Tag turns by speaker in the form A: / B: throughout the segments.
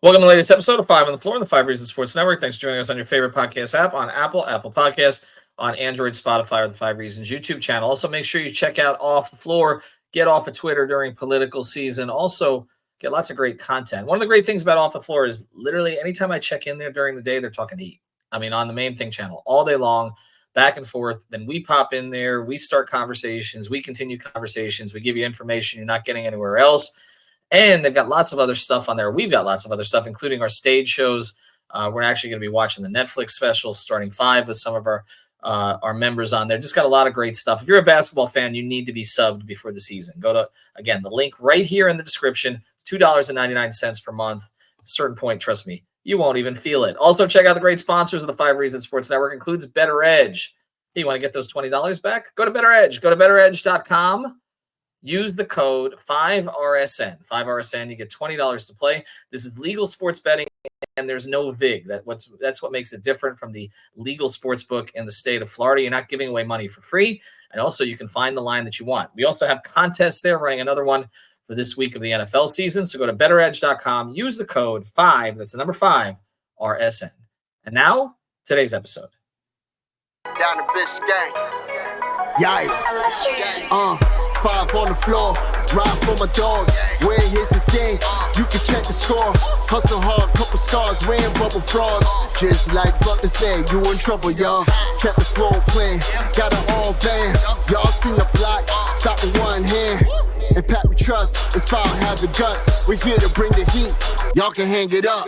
A: Welcome to the latest episode of Five on the Floor on the Five Reasons Sports Network. Thanks for joining us on your favorite podcast app on Apple Podcasts, on Android, Spotify, or the Five Reasons YouTube channel. Also, make sure you check out Off the Floor. Get off of Twitter during political season. Also, get lots of great content. One of the great things about Off the Floor is literally anytime I check in there during the day, they're talking heat. I mean, on the main thing channel all day long, back and forth. Then we pop in there. We start conversations. We continue conversations. We give you information you're not getting anywhere else. And they've got lots of other stuff on there. We've got lots of other stuff, including our stage shows. We're actually going to be watching the Netflix special, starting 5 with some of our members on there. Just got a lot of great stuff. If you're a basketball fan, you need to be subbed before the season. Go to, again, the link right here in the description. It's $2.99 per month. At a certain point, trust me, you won't even feel it. Also, check out the great sponsors of the Five Reasons Sports Network. Includes Better Edge. Hey, you want to get those $20 back? Go to Better Edge. Go to betteredge.com. Use the code 5RSN. 5RSN, you get $20 to play. This is legal sports betting, and there's no VIG. That's what makes it different from the legal sports book in the state of Florida. You're not giving away money for free, and also you can find the line that you want. We also have contests there, running another one for this week of the NFL season. So go to betteredge.com, use the code 5, that's the number 5, RSN. And now, today's episode.
B: Down the Biscayne.
C: Yikes. 5 on the floor, ride for my dogs. Where here's the thing, you can check the score. Hustle hard, couple scars, wearing bubble frogs. Just like Butler said, you in trouble, y'all. Kept the floor playing, got it all band. Y'all seen the block, stop with one hand. And Pat we trust, it's power, have the guts. We're here to bring the heat, y'all can hang it up.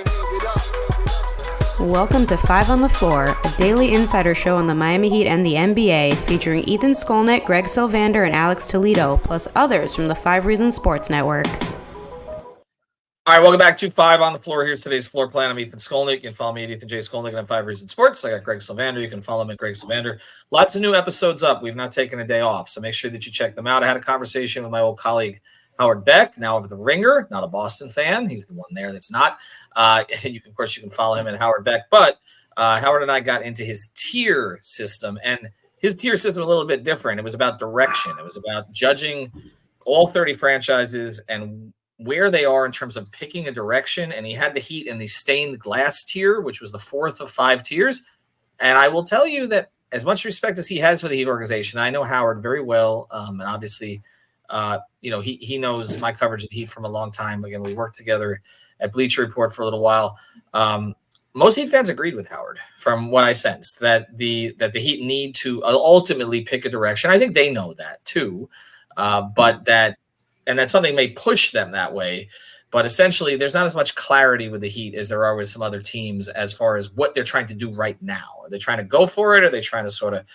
D: Welcome to 5 on the Floor, a daily insider show on the Miami Heat and the NBA, featuring Ethan Skolnick, Greg Sylvander, and Alex Toledo, plus others from the Five Reasons Sports Network.
A: All right, welcome back to 5 on the Floor. Here's today's floor plan. I'm Ethan Skolnick. You can follow me at Ethan J. Skolnick and 5 Reasons Sports. I got Greg Sylvander. You can follow him at Greg Sylvander. Lots of new episodes up. We've not taken a day off, so make sure that you check them out. I had a conversation with my old colleague, Howard Beck, now of The Ringer, not a Boston fan. He's the one there that's not. You can follow him at Howard Beck. But Howard and I got into his tier system, and his tier system was a little bit different. It was about direction. It was about judging all 30 franchises and where they are in terms of picking a direction. And he had the Heat in the stained glass tier, which was the 4th of 5 tiers. And I will tell you that as much respect as he has for the Heat organization, I know Howard very well, and obviously – he knows my coverage of the Heat from a long time. Again, we worked together at Bleacher Report for a little while. Most Heat fans agreed with Howard from what I sensed, that the Heat need to ultimately pick a direction. I think they know that too, but that something may push them that way. But essentially, there's not as much clarity with the Heat as there are with some other teams as far as what they're trying to do right now. Are they trying to go for it? Are they trying to sort of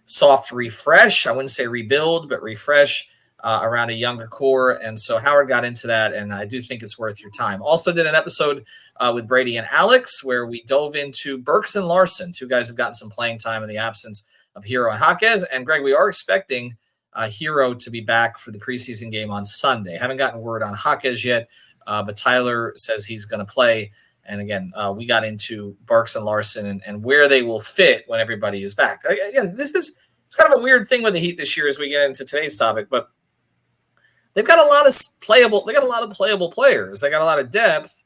A: soft refresh? I wouldn't say rebuild, but refresh. Around a younger core. And so Howard got into that, and I do think it's worth your time. Also did an episode with Brady and Alex where we dove into Burks and Larson. Two guys have gotten some playing time in the absence of Hero and Jaquez. And Greg, we are expecting Hero to be back for the preseason game on Sunday. Haven't gotten word on Jaquez yet, but Tyler says he's going to play. And again, we got into Burks and Larson and where they will fit when everybody is back. Again, it's kind of a weird thing with the Heat this year as we get into today's topic, but they've got a lot of playable players. They got a lot of depth,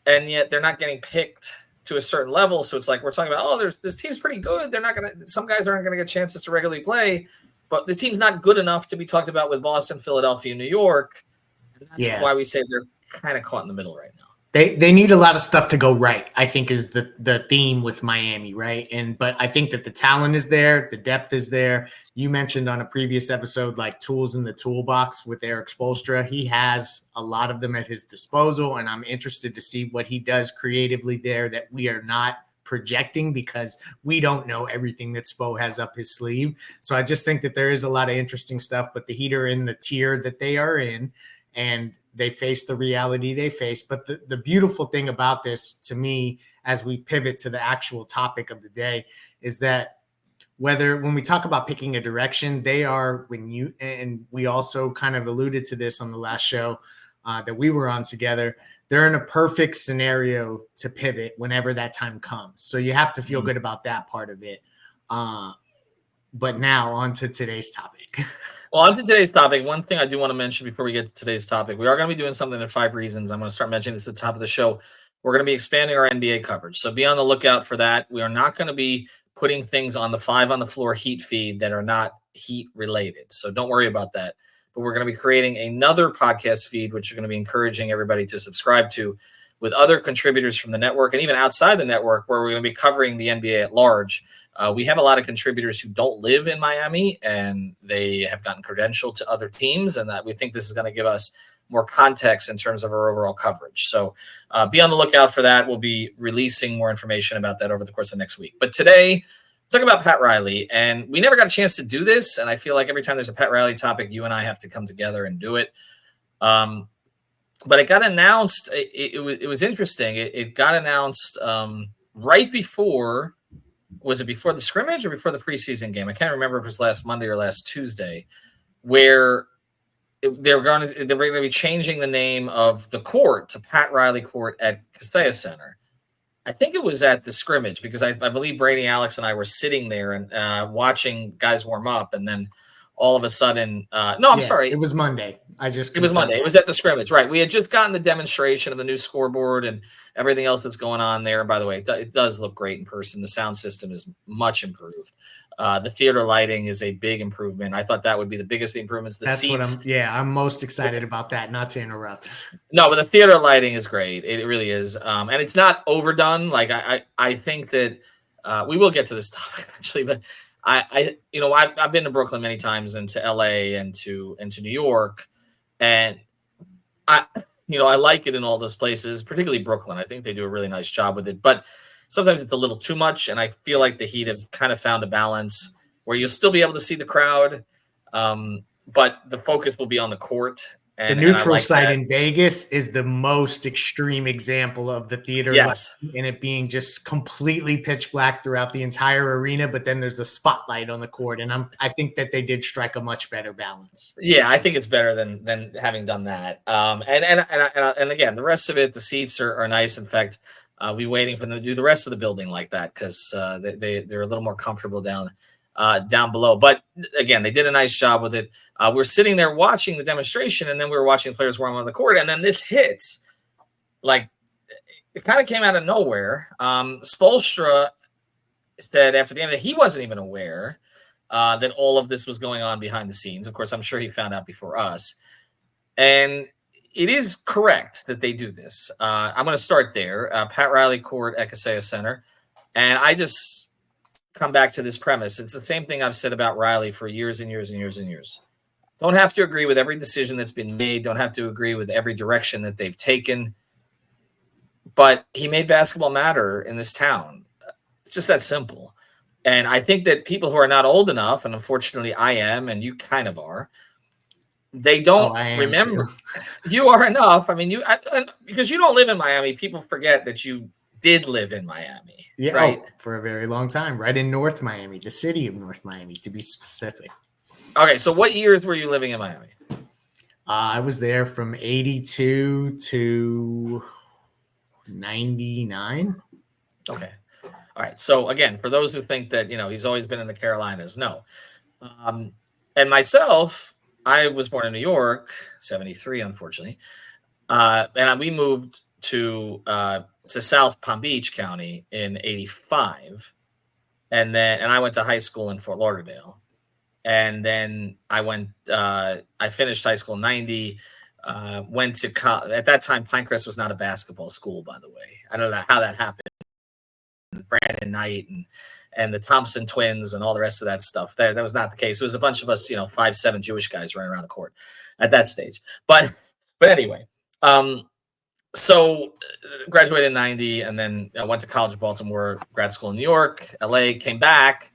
A: and yet they're not getting picked to a certain level. So it's like we're talking about, this team's pretty good. Some guys aren't gonna get chances to regularly play, but this team's not good enough to be talked about with Boston, Philadelphia, New York. And that's why we say they're kind of caught in the middle right now.
E: They need a lot of stuff to go right, I think, is the theme with Miami, right? But I think that the talent is there, the depth is there. You mentioned on a previous episode, like tools in the toolbox with Eric Spoelstra. He has a lot of them at his disposal, and I'm interested to see what he does creatively there that we are not projecting because we don't know everything that Spo has up his sleeve. So I just think that there is a lot of interesting stuff, but the Heat are in the tier that they are in, and they face the reality they face. But the beautiful thing about this, to me, as we pivot to the actual topic of the day, is that when we talk about picking a direction, and we also kind of alluded to this on the last show that we were on together, they're in a perfect scenario to pivot whenever that time comes. So you have to feel good about that part of it. But now on to today's topic.
A: Well, on to today's topic, one thing I do want to mention before we get to today's topic, we are going to be doing something in 5 reasons. I'm going to start mentioning this at the top of the show. we're going to be expanding our NBA coverage. So be on the lookout for that. We are not going to be putting things on the 5 on the Floor Heat feed that are not Heat related. So don't worry about that. But we're going to be creating another podcast feed, which we're going to be encouraging everybody to subscribe to, with other contributors from the network and even outside the network, where we're going to be covering the NBA at large. We have a lot of contributors who don't live in Miami, and they have gotten credentialed to other teams, and that we think this is going to give us more context in terms of our overall coverage. So be on the lookout for that. We'll be releasing more information about that over the course of next week. But today, talking about Pat Riley, and we never got a chance to do this, and I feel like every time there's a Pat Riley topic, you and I have to come together and do it. But it got announced. It was interesting. It got announced right before. Was it before the scrimmage or before the preseason game? I can't remember if it was last Monday or last Tuesday, where they're going to be changing the name of the court to Pat Riley Court at Castella Center. I think it was at the scrimmage, because I believe Brady, Alex, and I were sitting there and watching guys warm up, and then all of a sudden, sorry,
E: it was Monday.
A: It was Monday. It was at the scrimmage, right? We had just gotten the demonstration of the new scoreboard and everything else that's going on there. And by the way, it does look great in person. The sound system is much improved. The theater lighting is a big improvement. I thought that would be the biggest improvements.
E: That's seats. I'm most excited about that, not to interrupt.
A: No, but the theater lighting is great. It really is. And it's not overdone. Like I think that we will get to this topic eventually, but I've been to Brooklyn many times, and to LA and to New York, and I like it in all those places, particularly Brooklyn. I think they do a really nice job with it, but sometimes it's a little too much. And I feel like the Heat have kind of found a balance where you'll still be able to see the crowd, but the focus will be on the court.
E: The neutral site in Vegas is the most extreme example of the theater,
A: yes,
E: and it being just completely pitch black throughout the entire arena. But then there's a spotlight on the court, and I think that they did strike a much better balance.
A: Yeah, I think it's better than having done that. And again, the rest of it, the seats are nice. In fact, we waiting for them to do the rest of the building like that, because they're a little more comfortable down below. But again, they did a nice job with it. We're sitting there watching the demonstration, and then we were watching players warm on the court, and then this hits. Like, it kind of came out of nowhere. Spoelstra said after the game that he wasn't even aware that all of this was going on behind the scenes. Of course, I'm sure he found out before us. And it is correct that they do this. I'm going to start there. Pat Riley Court at Kaseya Center. And I just come back to this premise. It's the same thing I've said about Riley for years and years and years and years. Don't have to agree with every decision that's been made. Don't have to agree with every direction that they've taken. But he made basketball matter in this town. It's just that simple. And I think that people who are not old enough, and unfortunately I am, and you kind of are, they don't remember. Too. You are enough. I mean, because you don't live in Miami, people forget that you did live in Miami.
E: Yeah,
A: right?
E: For a very long time, right in North Miami, the city of North Miami, to be specific.
A: Okay, so what years were you living in Miami?
E: I was there from 82 to 99.
A: Okay. All right. So again, for those who think that, he's always been in the Carolinas, no. And myself, I was born in New York, 73, unfortunately. And we moved to South Palm Beach County in 85. And I went to high school in Fort Lauderdale. And then I finished high school in 90, went to college. At that time, Pinecrest was not a basketball school, by the way. I don't know how that happened. Brandon Knight and the Thompson twins and all the rest of that stuff. That was not the case. It was a bunch of us, 5'7" Jewish guys running around the court at that stage. But anyway, so graduated in 90, and then I went to college in Baltimore, grad school in New York, LA, came back.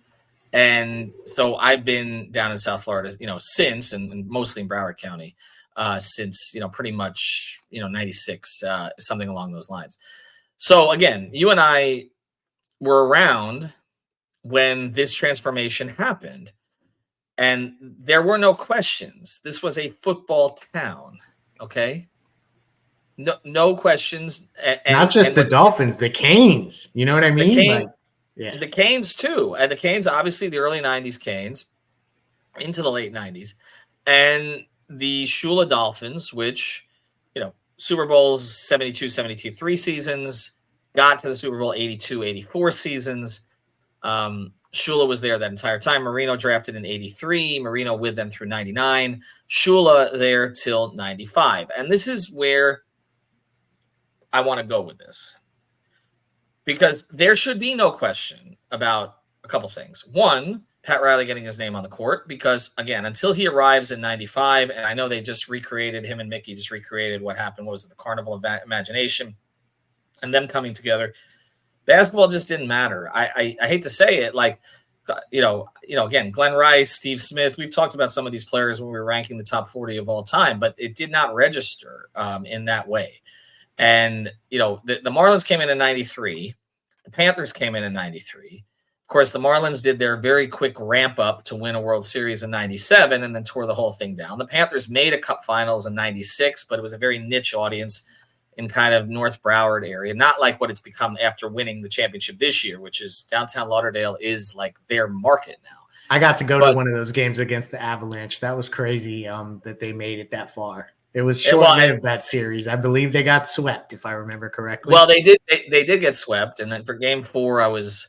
A: And so I've been down in South Florida, since, and mostly in Broward County, since, pretty much, 96, something along those lines. So again, you and I were around when this transformation happened, and there were no questions. This was a football town. Okay. No questions.
E: Not just the Dolphins, the Canes. You know what I mean?
A: Yeah. The Canes too. And the Canes, obviously the early 90s Canes into the late 90s. And the Shula Dolphins, which, Super Bowls 72, 72, 3 seasons, got to the Super Bowl 82, 84 seasons. Shula was there that entire time. Marino drafted in 83. Marino with them through 99. Shula there till 95. And this is where I want to go with this. Because there should be no question about a couple things. One, Pat Riley getting his name on the court. Because, again, until he arrives in 95, and I know they just recreated, him and Mickey just recreated what happened, what was it, the Carnival of Imagination, and them coming together. Basketball just didn't matter. I hate to say it, like, again, Glenn Rice, Steve Smith, we've talked about some of these players when we were ranking the top 40 of all time, but it did not register in that way. And, the Marlins came in 93. The Panthers came in 93. Of course, the Marlins did their very quick ramp up to win a World Series in 97 and then tore the whole thing down. The Panthers made a Cup Finals in 96, but it was a very niche audience in kind of North Broward area, not like what it's become after winning the championship this year, which is downtown Lauderdale is like their market now.
E: I got to go to one of those games against the Avalanche. That was crazy that they made it that far. It was short-lived, that series. I believe they got swept, if I remember correctly.
A: Well, they did get swept, and then for Game 4, I was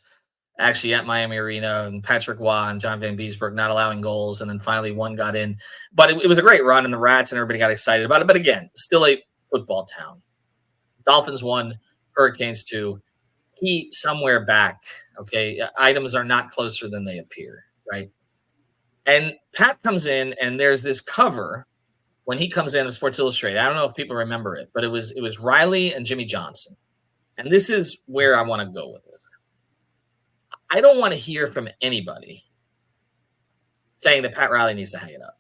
A: actually at Miami Arena, and Patrick Waugh and John Van Beesbrook not allowing goals, and then finally one got in. But it was a great run, and the Rats and everybody got excited about it. But again, still a football town. Dolphins 1, Hurricanes 2. Heat somewhere back, okay? Items are not closer than they appear, right? And Pat comes in, and there's this cover when he comes in of Sports Illustrated. I don't know if people remember it, but it was Riley and Jimmy Johnson. And this is where I want to go with this. I don't want to hear from anybody saying that Pat Riley needs to hang it up.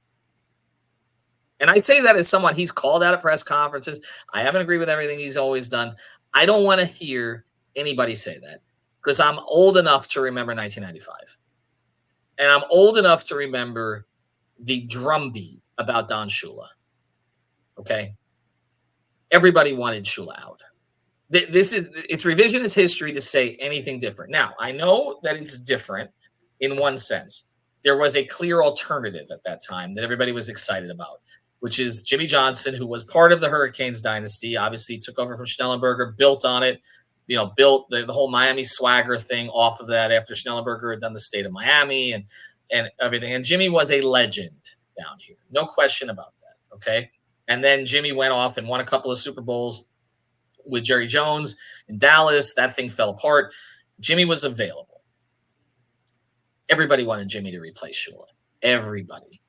A: And I say that as someone, he's called out at press conferences. I haven't agreed with everything he's always done. I don't want to hear anybody say that because I'm old enough to remember 1995. And I'm old enough to remember the drumbeat about Don Shula. Okay? Everybody wanted Shula out. It's revisionist history to say anything different. Now, I know that it's different in one sense. There was a clear alternative at that time that everybody was excited about, which is Jimmy Johnson, who was part of the Hurricanes dynasty, obviously took over from Schnellenberger, built on it, built the whole Miami swagger thing off of that after Schnellenberger had done the state of Miami and everything. And Jimmy was a legend down here. No question about that, okay? And then Jimmy went off and won a couple of Super Bowls with Jerry Jones in Dallas. That thing fell apart. Jimmy was available. Everybody wanted Jimmy to replace Shula. Everybody.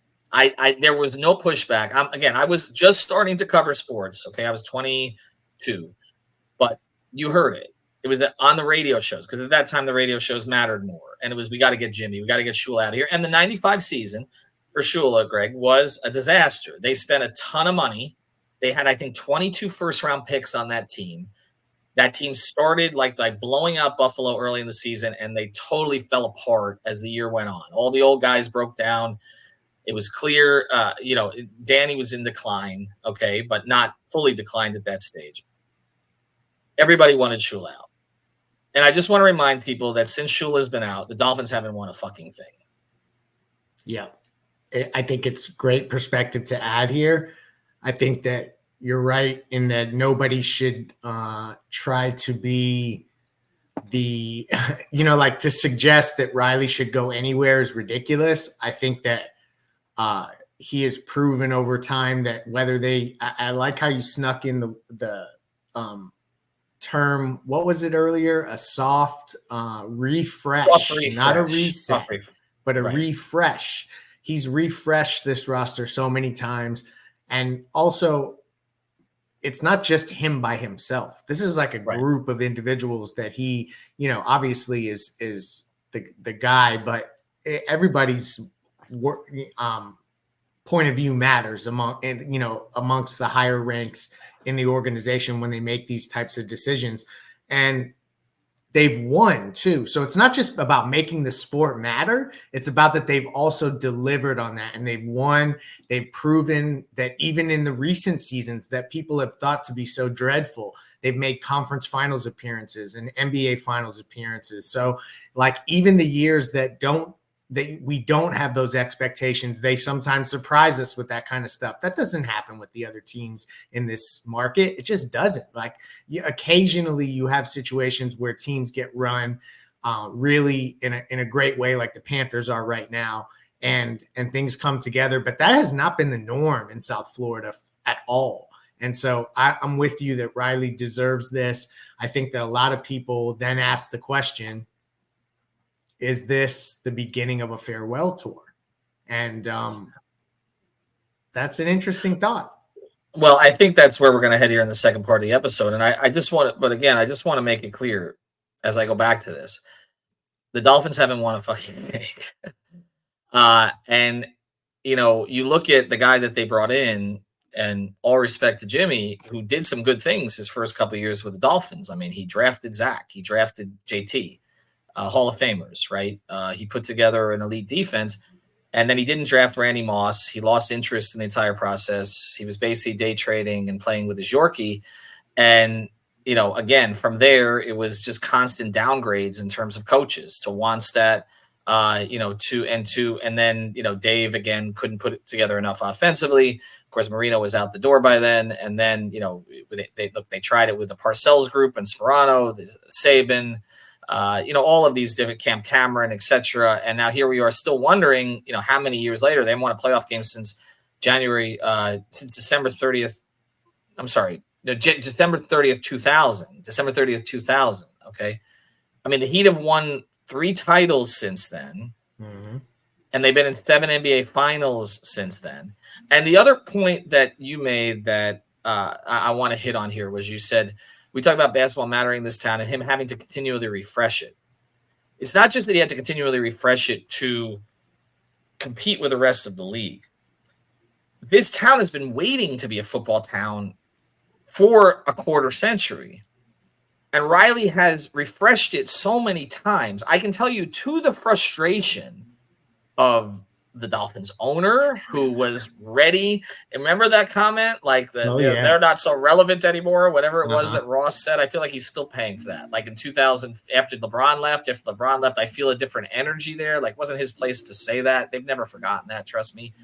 A: There was no pushback. I was just starting to cover sports. Okay, I was 22, but you heard it. It was on the radio shows because at that time the radio shows mattered more. And it was, we got to get Jimmy. We got to get Shula out of here. And the 95 season for Shula, Greg, was a disaster. They spent a ton of money. They had, I think, 22 first-round picks on that team. That team started like blowing out Buffalo early in the season, and they totally fell apart as the year went on. All the old guys broke down. It was clear, Danny was in decline, okay, but not fully declined at that stage. Everybody wanted Shula out. And I just want to remind people that since Shula's been out, the Dolphins haven't won a fucking thing.
E: Yeah. I think it's great perspective to add here. I think that you're right in that nobody should try to be the, to suggest that Riley should go anywhere is ridiculous. I think that he has proven over time that whether I like how you snuck in the term, what was it earlier? A soft refresh, not a reset, but a refresh. He's refreshed this roster so many times. And also, it's not just him by himself. This is like a group of individuals that he, obviously is the guy, but everybody's point of view matters amongst the higher ranks in the organization when they make these types of decisions. And they've won too. So it's not just about making the sport matter. It's about that they've also delivered on that, and they've won. They've proven that even in the recent seasons that people have thought to be so dreadful, they've made conference finals appearances and NBA finals appearances. So like even the years that don't we don't have those expectations. They sometimes surprise us with that kind of stuff. That doesn't happen with the other teams in this market. It just doesn't. Like, occasionally you have situations where teams get run really in a great way, like the Panthers are right now, and things come together. But that has not been the norm in South Florida at all. And so I'm with you that Riley deserves this. I think that a lot of people then ask the question, is this the beginning of a farewell tour? And that's an interesting thought.
A: Well, I think that's where we're going to head here in the second part of the episode. And I just want to, but again, I just want to make it clear as I go back to this. The Dolphins haven't won a fucking thing. And, you look at the guy that they brought in, and all respect to Jimmy, who did some good things his first couple of years with the Dolphins. I mean, he drafted Zach, he drafted JT, Hall of Famers, right? He put together an elite defense, and then he didn't draft Randy Moss. He lost interest in the entire process. He was basically day trading and playing with his Yorkie. And, again, from there, it was just constant downgrades in terms of coaches to Wannstedt, and then, Dave, again, couldn't put it together enough offensively. Of course, Marino was out the door by then. And then, they tried it with the Parcells group and Sperano, Saban, all of these different Cameron, et cetera. And now here we are still wondering, how many years later they haven't won a playoff game since December 30th. I'm sorry, December 30th, 2000. Okay. I mean, the Heat have won 3 titles since then. Mm-hmm. And they've been in 7 NBA finals since then. And the other point that you made that I want to hit on here was, you said, we talk about basketball mattering in this town and him having to continually refresh it. It's not just that he had to continually refresh it to compete with the rest of the league. This town has been waiting to be a football town for a quarter century. And Riley has refreshed it so many times. I can tell you, to the frustration of the Dolphins owner, who was ready. Remember that comment? Like, they're not so relevant anymore, whatever it was that Ross said. I feel like he's still paying for that. Like in 2000, after LeBron left, I feel a different energy there. Like, wasn't his place to say that. They've never forgotten that, trust me.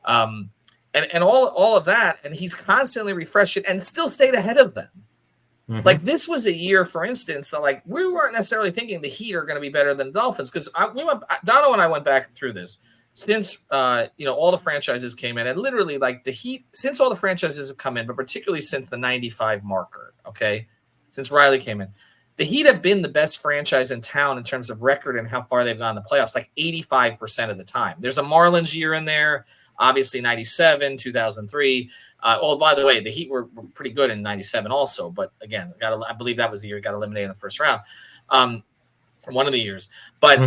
A: And all of that. And he's constantly refreshed it and still stayed ahead of them. Mm-hmm. Like, this was a year, for instance, that like we weren't necessarily thinking the Heat are going to be better than the Dolphins, because Dono and I went back through this since all the franchises came in, and literally like the Heat, since all the franchises have come in, but particularly since the 95 marker, okay, since Riley came in, the Heat have been the best franchise in town in terms of record and how far they've gone in the playoffs, like 85% of the time. There's a Marlins year in there, obviously 97, 2003. By the way, the Heat were pretty good in 97 also, but again, I believe that was the year he got eliminated in the first round. One of the years. But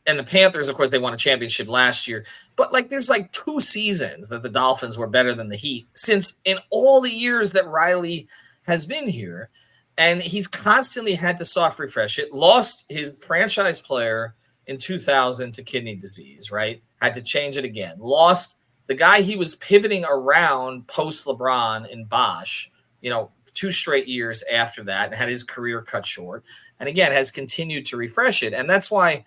A: and the Panthers, of course, they won a championship last year. But like, there's like 2 seasons that the Dolphins were better than the Heat since in all the years that Riley has been here. And he's constantly had to soft refresh it. Lost his franchise player in 2000 to kidney disease, right? Had to change it again. Lost the guy he was pivoting around post LeBron in Bosch, 2 straight years after that, and had his career cut short. And again, has continued to refresh it. And that's why,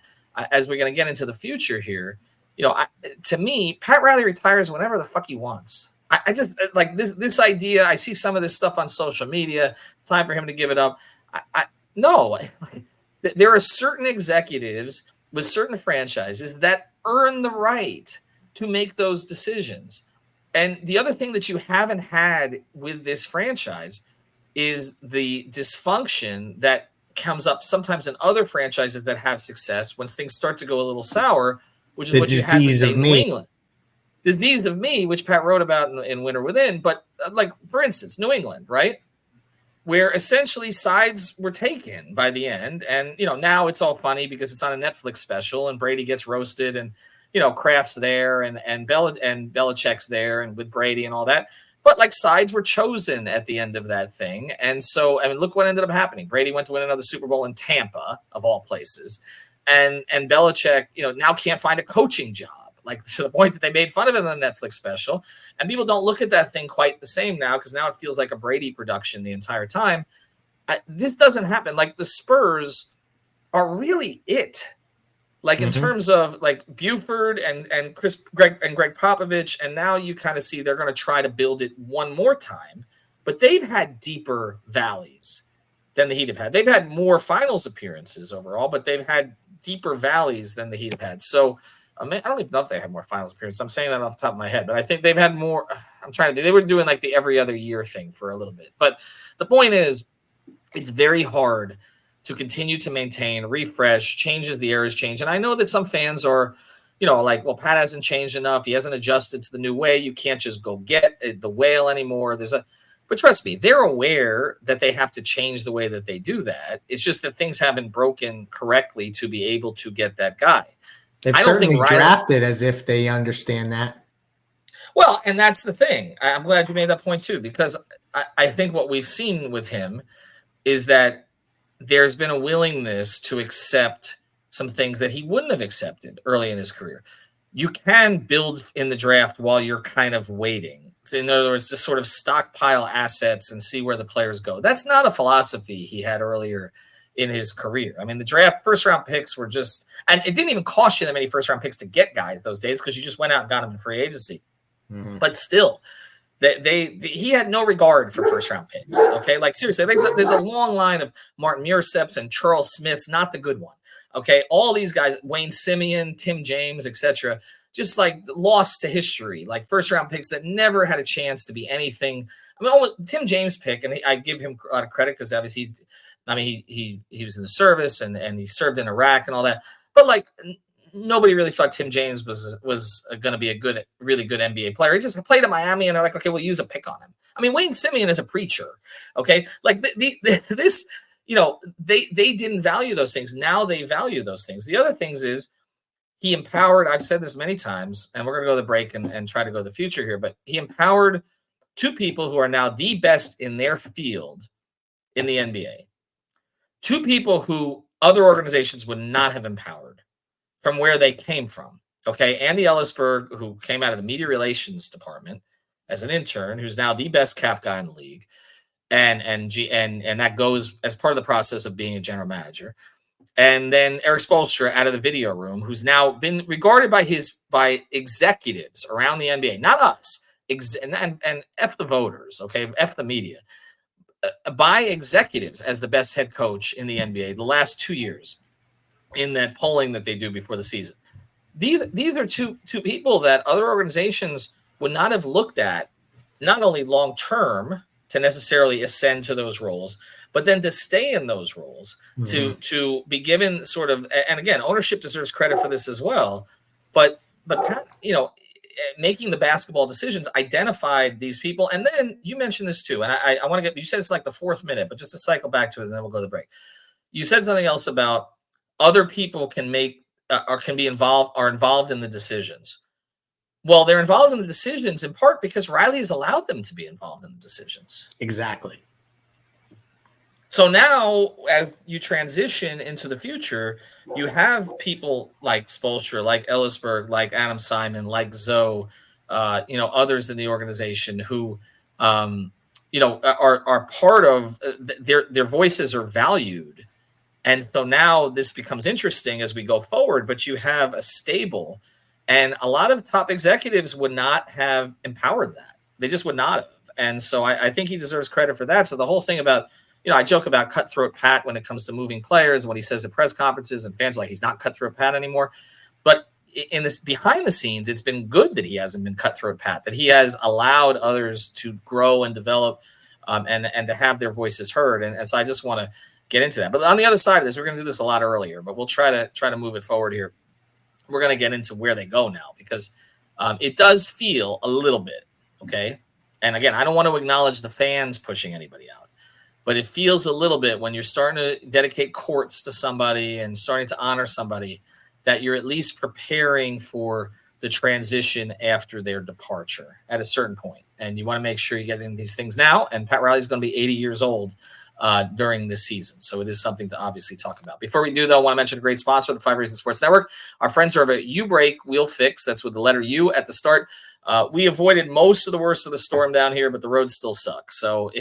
A: as we're going to get into the future here, to me, Pat Riley retires whenever the fuck he wants. I just like this idea. I see some of this stuff on social media. It's time for him to give it up. No, there are certain executives with certain franchises that earn the right to make those decisions. And the other thing that you haven't had with this franchise is the dysfunction that comes up sometimes in other franchises that have success when things start to go a little sour, which is what you had to say in New England. Disease of me, which Pat wrote about in Winter Within. But like, for instance, New England, right? Where essentially sides were taken by the end. And, now it's all funny because it's on a Netflix special and Brady gets roasted and, Kraft's there and Belichick's there and with Brady and all that. But like, sides were chosen at the end of that thing. And so, look what ended up happening. Brady went to win another Super Bowl in Tampa, of all places. And Belichick, now can't find a coaching job. Like, to the point that they made fun of him on the Netflix special. And people don't look at that thing quite the same now, because now it feels like a Brady production the entire time. This doesn't happen. Like, the Spurs are really it Like in terms of like Buford and Greg Popovich, and now you kind of see they're going to try to build it one more time, but they've had deeper valleys than the Heat have had. They've had more finals appearances overall, but they've had deeper valleys than the Heat have had. So I don't even know if they have more finals appearances. I'm saying that off the top of my head, but I think they've had more. They were doing like the every other year thing for a little bit. But the point is, it's very hard to continue to maintain, refresh, changes, the eras change. And I know that some fans are, like, well, Pat hasn't changed enough. He hasn't adjusted to the new way. You can't just go get the whale anymore. But trust me, they're aware that they have to change the way that they do that. It's just that things haven't broken correctly to be able to get that guy.
E: They've certainly drafted as if they understand that.
A: Well, and that's the thing. I'm glad you made that point too, because I think what we've seen with him is that there's been a willingness to accept some things that he wouldn't have accepted early in his career. You can build in the draft while you're kind of waiting. So in other words, just sort of stockpile assets and see where the players go. That's not a philosophy he had earlier in his career. I mean, the draft first-round picks were just – and it didn't even cost you that many first-round picks to get guys those days because you just went out and got them in free agency. Mm-hmm. But still – he had no regard for first-round picks, okay? Like, seriously, there's a long line of Martin Murseps and Charles Smiths, not the good one, okay? All these guys, Wayne Simeon, Tim James, etc., just, like, lost to history, like first-round picks that never had a chance to be anything. I mean, Tim James' pick, and I give him a lot of credit because obviously he was in the service and he served in Iraq and all that. But, like, nobody really thought Tim James was going to be a really good NBA player. He just played at Miami, and they're like, okay, we'll use a pick on him. I mean, Wayne Simeon is a preacher, okay? Like they didn't value those things. Now they value those things. The other things is he empowered. I've said this many times, and we're going to go to the break and try to go to the future here. But he empowered two people who are now the best in their field in the NBA. Two people who other organizations would not have empowered from where they came from. Okay, Andy Ellisberg, who came out of the media relations department as an intern, who's now the best cap guy in the league, and that goes as part of the process of being a general manager. And then Eric Spoelstra out of the video room, who's now been regarded by executives around the NBA, not us, and F the voters, okay, F the media, by executives as the best head coach in the NBA the last 2 years. In that polling that they do before the season. These are two people that other organizations would not have looked at, not only long term to necessarily ascend to those roles, but then to stay in those roles, to be given sort of, and again, ownership deserves credit for this as well. But making the basketball decisions, identified these people. And then you mentioned this too, and I want to you said it's like the 4th minute, but just to cycle back to it, and then we'll go to the break. You said something else about other people can make or can be involved in the decisions. Well, they're involved in the decisions in part because Riley has allowed them to be involved in the decisions.
E: Exactly.
A: So now, as you transition into the future, you have people like Spoelstra, like Ellisberg, like Adam Simon, like Zoe, others in the organization who, are part of their voices are valued. And so now this becomes interesting as we go forward, but you have a stable, and a lot of top executives would not have empowered that. They just would not have. And so I think he deserves credit for that. So the whole thing about, I joke about cutthroat Pat when it comes to moving players, when he says at press conferences and fans are like, he's not cutthroat Pat anymore. But in this behind the scenes, it's been good that he hasn't been cutthroat Pat, that he has allowed others to grow and develop and to have their voices heard. And so I just want to get into that. But on the other side of this, we're going to do this a lot earlier, but we'll try to move it forward here. We're going to get into where they go now, because it does feel a little bit, okay? And again, I don't want to acknowledge the fans pushing anybody out, but it feels a little bit when you're starting to dedicate courts to somebody and starting to honor somebody, that you're at least preparing for the transition after their departure at a certain point. And you want to make sure you get in these things now. And Pat Riley's going to be 80 years old during this season. So it is something to obviously talk about. Before we do, though, I want to mention a great sponsor, the 5 Reasons Sports Network. Our friends are at U-Brake Wheel Fix. That's with the letter U at the start. We avoided most of the worst of the storm down here, but the roads still suck. So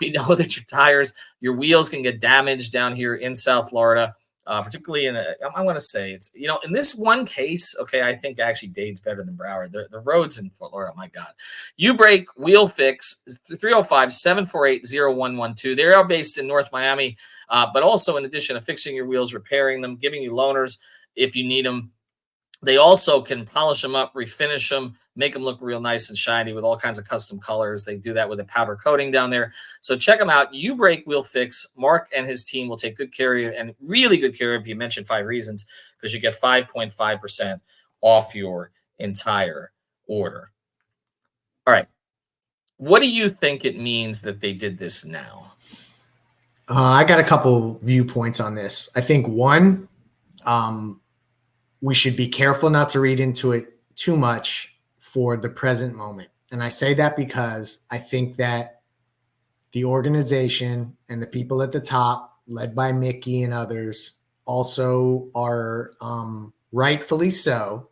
A: we know that your tires, your wheels can get damaged down here in South Florida. particularly I want to say it's, in this one case, okay, I think actually Dade's better than Broward. The roads in Fort Lauderdale, my God. You Break Wheel Fix, 305-748-0112. They are based in North Miami, but also in addition to fixing your wheels, repairing them, giving you loaners if you need them. They also can polish them up, refinish them, make them look real nice and shiny with all kinds of custom colors. They do that with a powder coating down there. So check them out. You Break Wheel Fix. Mark and his team will take good care of you, and really good care of you. Mentioned 5 Reasons, because you get 5.5% off your entire order. All right. What do you think it means that they did this now?
E: I got a couple viewpoints on this. I think one, we should be careful not to read into it too much for the present moment. And I say that because I think that the organization and the people at the top, led by Mickey and others, also are rightfully so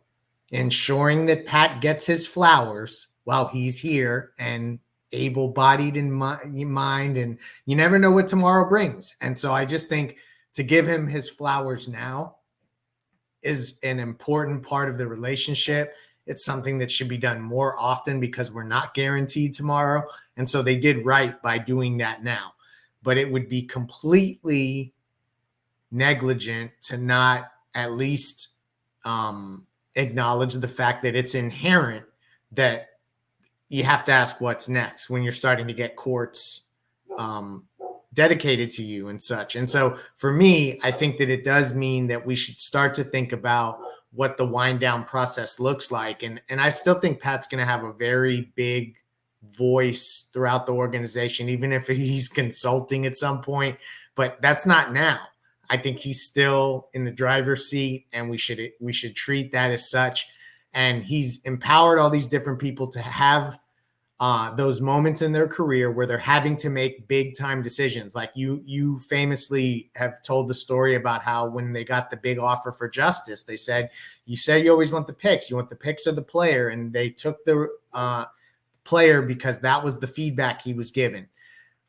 E: ensuring that Pat gets his flowers while he's here and able-bodied in mind, and you never know what tomorrow brings. And so I just think to give him his flowers now is an important part of the relationship. It's something that should be done more often because we're not guaranteed tomorrow. And so they did right by doing that now. But it would be completely negligent to not at least acknowledge the fact that it's inherent that you have to ask what's next when you're starting to get courts dedicated to you and such. And so for me, I think that it does mean that we should start to think about what the wind down process looks like. And I still think Pat's going to have a very big voice throughout the organization, even if he's consulting at some point, but that's not now. I think he's still in the driver's seat, and we should treat that as such. And he's empowered all these different people to have those moments in their career where they're having to make big time decisions. Like you famously have told the story about how when they got the big offer for Justice, they said, you said you always want the picks. You want the picks of the player. And they took the player because that was the feedback he was given.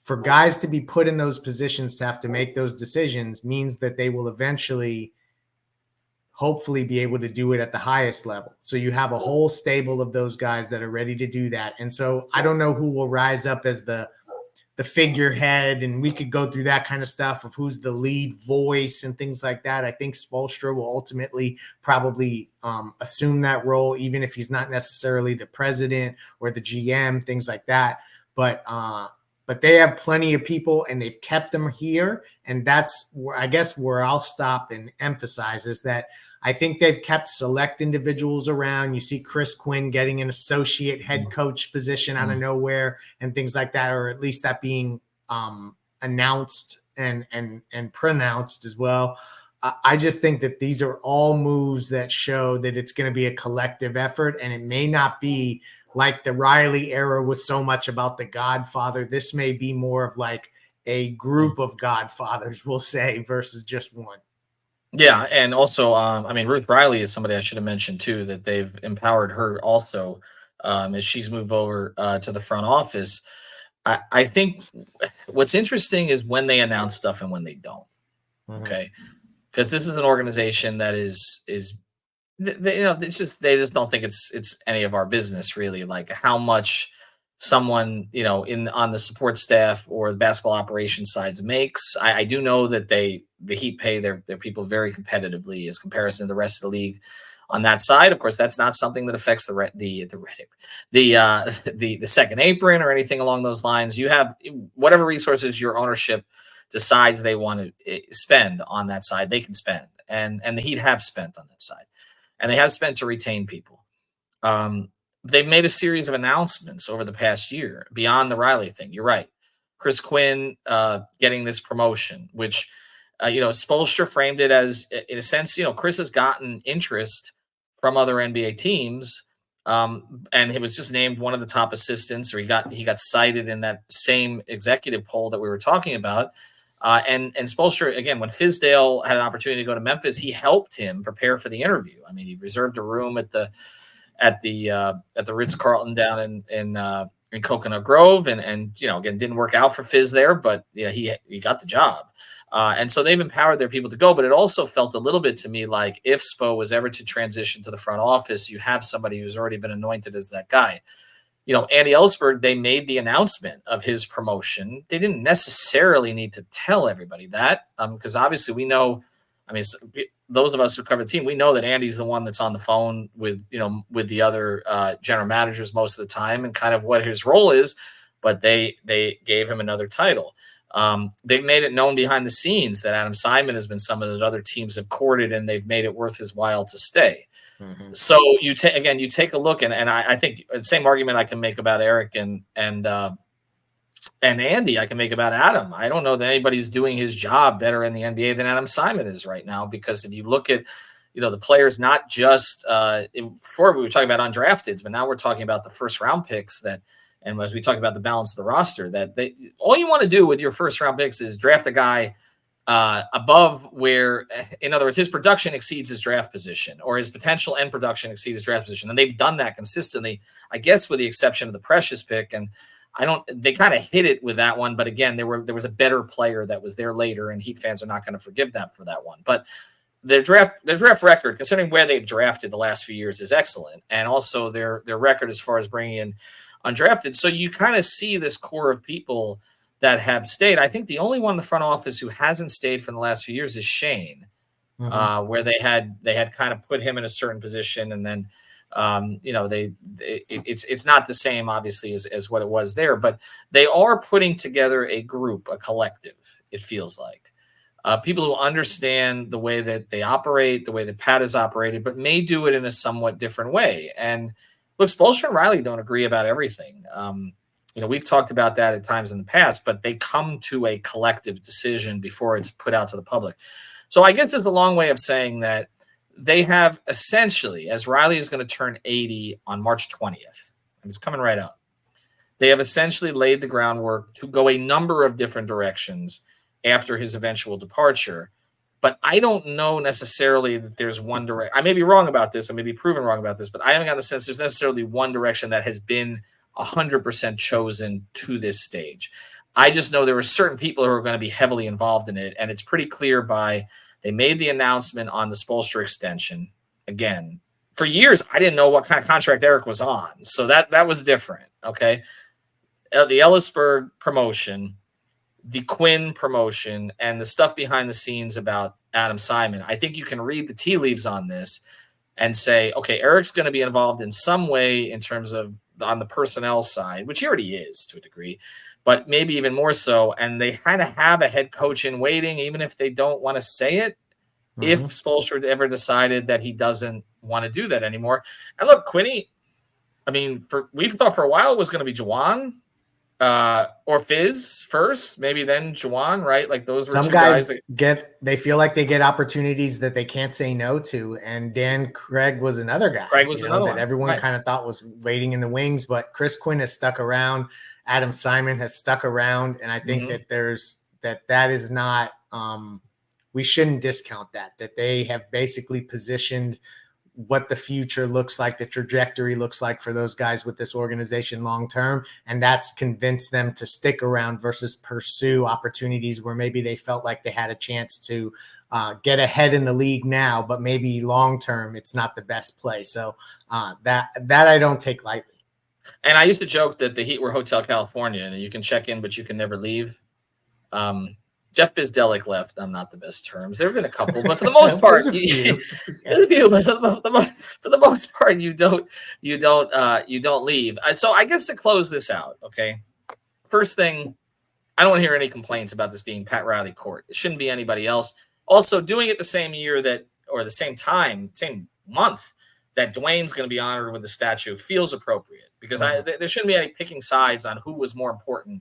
E: For guys to be put in those positions to have to make those decisions means that they will eventually hopefully be able to do it at the highest level. So you have a whole stable of those guys that are ready to do that. And so I don't know who will rise up as the figurehead, and we could go through that kind of stuff of who's the lead voice and things like that. I think Spoelstra will ultimately probably assume that role, even if he's not necessarily the president or the GM, things like that. But they have plenty of people, and they've kept them here. And that's where I guess where I'll stop and emphasize is that I think they've kept select individuals around. You see Chris Quinn getting an associate head coach position out of nowhere and things like that, or at least that being announced and pronounced as well. I just think that these are all moves that show that it's going to be a collective effort, and it may not be like the Riley era was so much about the Godfather. This may be more of like a group of Godfathers, we'll say, versus just one.
A: Yeah, and also, Ruth Riley is somebody I should have mentioned too, that they've empowered her also as she's moved over to the front office. I think what's interesting is when they announce stuff and when they don't. Okay, because this is an organization that is they just don't think it's any of our business really, like how much someone on the support staff or the basketball operations sides makes. I do know that the Heat pay their people very competitively as comparison to the rest of the league on that side. Of course, that's not something that affects the second apron or anything along those lines. You have whatever resources your ownership decides they want to spend on that side, they can spend, and the Heat have spent on that side. And they have spent to retain people. They've made a series of announcements over the past year beyond the Riley thing. You're right. Chris Quinn getting this promotion, which, Spoelstra framed it as, in a sense, Chris has gotten interest from other NBA teams. And he was just named one of the top assistants, or he got cited in that same executive poll that we were talking about. And Spoelstra, again, when Fizdale had an opportunity to go to Memphis, he helped him prepare for the interview. I mean, he reserved a room at the Ritz-Carlton down in in Coconut Grove, and again, didn't work out for Fizz there, but he got the job. And so they've empowered their people to go, but it also felt a little bit to me like if Spo was ever to transition to the front office, you have somebody who's already been anointed as that guy. Andy Ellsberg, they made the announcement of his promotion. They didn't necessarily need to tell everybody that, because obviously we know, those of us who cover the team, we know that Andy's the one that's on the phone with the other general managers most of the time and kind of what his role is, but they gave him another title. They've made it known behind the scenes that Adam Simon has been someone that other teams have courted, and they've made it worth his while to stay. Mm-hmm. So you take a look, and I think the same argument I can make about Eric and Andy, I can make about Adam. I don't know that anybody's doing his job better in the NBA than Adam Simon is right now, because if you look at the players, not just before we were talking about undrafteds, but now we're talking about the first round picks and as we talk about the balance of the roster, that all you want to do with your first round picks is draft a guy above where, in other words, his production exceeds his draft position, or his potential and production exceeds his draft position. And they've done that consistently, I guess, with the exception of the Precious pick. And they kind of hit it with that one. But again, there was a better player that was there later, and Heat fans are not going to forgive them for that one. But their draft record, considering where they've drafted the last few years, is excellent. And also their record as far as bringing in undrafted. So you kind of see this core of people that have stayed. I think the only one in the front office who hasn't stayed for the last few years is Shane, where they had kind of put him in a certain position, and then it's not the same obviously as what it was there, but they are putting together a group, a collective. It feels like people who understand the way that they operate, the way that Pat has operated, but may do it in a somewhat different way. And look, Spoelstra and Riley don't agree about everything. We've talked about that at times in the past, but they come to a collective decision before it's put out to the public. So I guess there's a long way of saying that they have essentially, as Riley is going to turn 80 on March 20th, and it's coming right up, they have essentially laid the groundwork to go a number of different directions after his eventual departure. But I don't know necessarily that there's one direction. I may be wrong about this. I may be proven wrong about this, but I haven't got the sense there's necessarily one direction that has been 100% chosen to this stage. I just know there are certain people who are going to be heavily involved in it, and it's pretty clear they made the announcement on the Spoelstra extension. Again, for years, I didn't know what kind of contract Eric was on, so that was different, okay? The Ellisberg promotion, the Quinn promotion, and the stuff behind the scenes about Adam Simon, I think you can read the tea leaves on this and say, okay, Eric's going to be involved in some way in terms of on the personnel side, which he already is to a degree, but maybe even more so. And they kind of have a head coach in waiting, even if they don't want to say it, if Spoelstra ever decided that he doesn't want to do that anymore. And look, Quinny, we've thought for a while it was going to be Juwan or Fizz first, maybe then Juwan, right? Like those were
E: some
A: two
E: guys
A: that
E: they feel like they get opportunities that they can't say no to. And Dan Craig was another guy.
A: Craig was another one
E: that everyone kind of thought was waiting in the wings, but Chris Quinn has stuck around. Adam Simon has stuck around. And I think that that is not, we shouldn't discount that they have basically positioned what the future looks like, the trajectory looks like for those guys with this organization long term, and that's convinced them to stick around versus pursue opportunities where maybe they felt like they had a chance to get ahead in the league now, but maybe long term it's not the best play. So that I don't take lightly.
A: And I used to joke that the Heat were Hotel California, and you can check in, but you can never leave. Jeff Bizdelic left on not the best terms. There have been a couple, but for the most part, for the most part, you don't leave. So I guess to close this out, okay. First thing, I don't want to hear any complaints about this being Pat Riley court. It shouldn't be anybody else. Also, doing it the same year or the same time, same month that Dwayne's going to be honored with the statue feels appropriate, because there shouldn't be any picking sides on who was more important.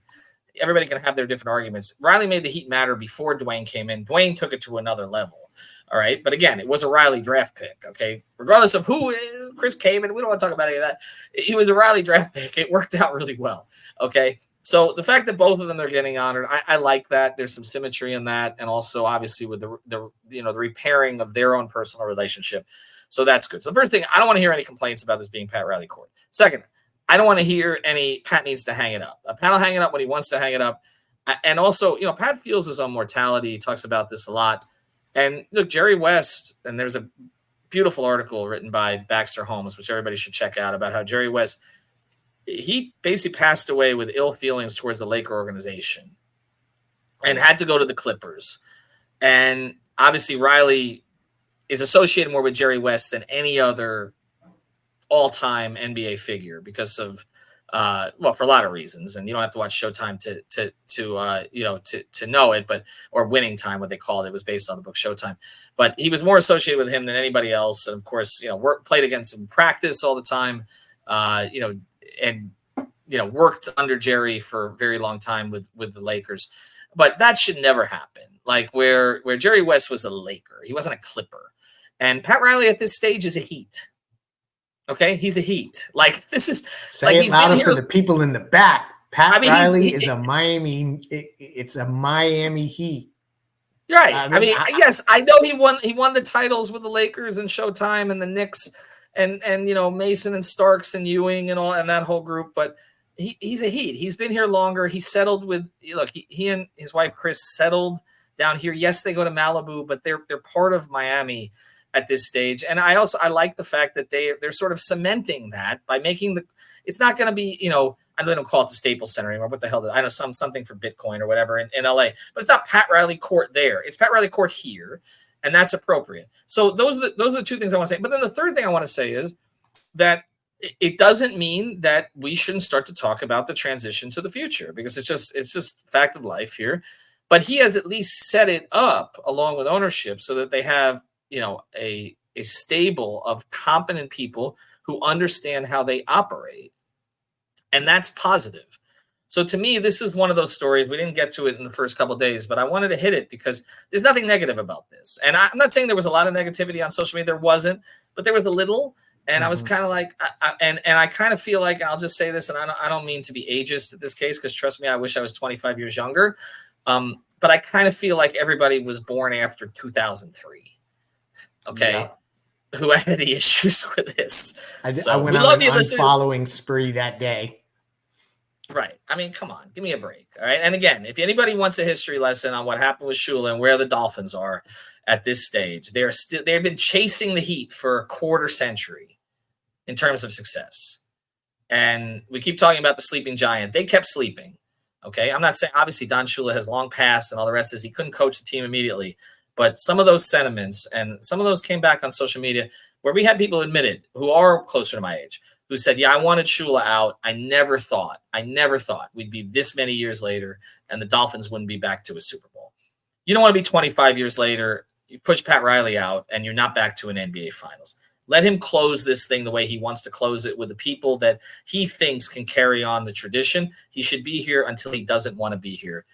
A: Everybody can have their different arguments. Riley made the Heat matter before Dwayne came in. Dwayne took it to another level. All right. But again, it was a Riley draft pick. Okay. Regardless of who Chris came in, we don't want to talk about any of that. He was a Riley draft pick. It worked out really well. Okay. So the fact that both of them are getting honored, I like that. There's some symmetry in that. And also obviously with the repairing of their own personal relationship. So that's good. So the first thing, I don't want to hear any complaints about this being Pat Riley court. Second, I don't want to hear any Pat needs to hang it up. Pat will hang it up when he wants to hang it up. And also, Pat feels his own mortality. He talks about this a lot. And look, Jerry West, and there's a beautiful article written by Baxter Holmes, which everybody should check out, about how Jerry West, he basically passed away with ill feelings towards the Laker organization and had to go to the Clippers. And obviously Riley is associated more with Jerry West than any other all-time NBA figure because of, for a lot of reasons. And you don't have to watch Showtime to know it, or Winning Time, what they called it, was based on the book Showtime. But he was more associated with him than anybody else. And of course, played against him in practice all the time, and worked under Jerry for a very long time with the Lakers. But that should never happen. Like where Jerry West was a Laker, he wasn't a Clipper. And Pat Riley at this stage is a Heat. Okay, he's a Heat. Like this is
E: say
A: like
E: it louder for the people in the back. Pat Riley is a Miami. It's a Miami Heat.
A: Right. Yes, I know he won the titles with the Lakers and Showtime and the Knicks and Mason and Starks and Ewing and all and that whole group. But he's a Heat. He's been here longer. He settled with he and his wife Chris settled down here. Yes, they go to Malibu, but they're part of Miami at this stage. And I like the fact that they're sort of cementing that by making it's not going to be, I don't call it the Staples Center anymore. What the hell? I know something for Bitcoin or whatever in LA, but it's not Pat Riley Court there. It's Pat Riley Court here. And that's appropriate. So those are the two things I want to say. But then the third thing I want to say is that it doesn't mean that we shouldn't start to talk about the transition to the future, because it's just fact of life here. But he has at least set it up along with ownership so that they have, a stable of competent people who understand how they operate. And that's positive. So to me, this is one of those stories. We didn't get to it in the first couple of days, but I wanted to hit it because there's nothing negative about this. And I'm not saying there was a lot of negativity on social media. There wasn't, but there was a little. And I was kind of like, and I kind of feel like, and I'll just say this, and I don't mean to be ageist at this case, because trust me, I wish I was 25 years younger. But I kind of feel like everybody was born after 2003. Okay. Yeah. Who had any issues with this?
E: I went on an unfollowing spree that day.
A: Right. I mean, come on, give me a break. All right. And again, if anybody wants a history lesson on what happened with Shula and where the Dolphins are at this stage, they've been chasing the Heat for a quarter century in terms of success. And we keep talking about the sleeping giant. They kept sleeping. Okay. I'm not saying, obviously, Don Shula has long passed and all the rest is he couldn't coach the team immediately. But some of those sentiments and some of those came back on social media where we had people admitted who are closer to my age who said, yeah, I wanted Shula out. I never thought we'd be this many years later and the Dolphins wouldn't be back to a Super Bowl. You don't want to be 25 years later. You push Pat Riley out and you're not back to an NBA Finals. Let him close this thing the way he wants to close it with the people that he thinks can carry on the tradition. He should be here until he doesn't want to be here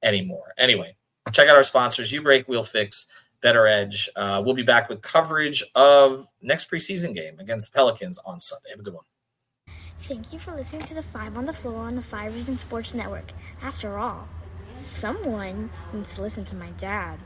A: anymore. Anyway. Check out our sponsors, U-Break, Wheel Fix, Better Edge. We'll be back with coverage of next preseason game against the Pelicans on Sunday. Have a good one.
F: Thank you for listening to the 5 on the Floor on the 5 Reasons Sports Network. After all, someone needs to listen to my dad.